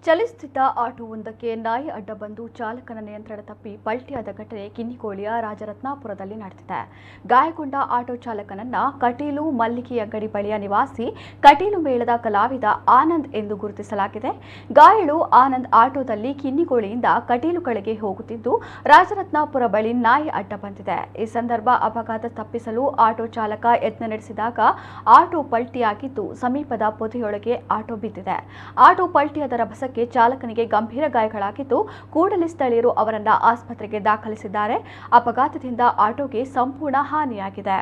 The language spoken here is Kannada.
ಚಲಿಸುತ್ತಿದ್ದ ಆಟೋವೊಂದಕ್ಕೆ ನಾಯಿ ಅಡ್ಡ ಬಂದು ಚಾಲಕನ ನಿಯಂತ್ರಣ ತಪ್ಪಿ ಪಲ್ಟಿಯಾದ ಘಟನೆ ಕಿನ್ನಿಕೋಳಿಯ ರಾಜರತ್ನಾಪುರದಲ್ಲಿ ನಡೆದಿದೆ. ಗಾಯಗೊಂಡ ಆಟೋ ಚಾಲಕನನ್ನ ಕಟೀಲು ಮಲ್ಲಿಗೆ ಅಂಗಡಿ ಬಳಿಯ ನಿವಾಸಿ ಕಟೀಲು ಮೇಳದ ಕಲಾವಿದ ಆನಂದ್ ಎಂದು ಗುರುತಿಸಲಾಗಿದೆ. ಗಾಯಾಳು ಆನಂದ್ ಆಟೋದಲ್ಲಿ ಕಿನ್ನಿಕೋಳಿಯಿಂದ ಕಟೀಲು ಕಡೆಗೆ ಹೋಗುತ್ತಿದ್ದು ರಾಜರತ್ನಾಪುರ ಬಳಿ ನಾಯಿ ಅಡ್ಡ ಬಂದಿದೆ. ಈ ಸಂದರ್ಭ ಅಪಘಾತ ತಪ್ಪಿಸಲು ಆಟೋ ಚಾಲಕ ಯತ್ನ ನಡೆಸಿದಾಗ ಆಟೋ ಪಲ್ಟಿಯಾಗಿದ್ದು ಸಮೀಪದ ಪೊದೆಯೊಳಗೆ ಆಟೋ ಬಿದ್ದಿದೆ. ಆಟೋ ಪಲ್ಟಿಯಾದ ರಭಸಕ್ಕೆ ಚಾಲಕನಿಗೆ ಗಂಭೀರ ಗಾಯಗಳಾಗಿದ್ದು ಕೂಡಲೇ ಸ್ಥಳೀಯರು ಅವರನ್ನು ಆಸ್ಪತ್ರೆಗೆ ದಾಖಲಿಸಿದ್ದಾರೆ. ಅಪಘಾತದಿಂದ ಆಟೋಗೆ ಸಂಪೂರ್ಣ ಹಾನಿಯಾಗಿದೆ.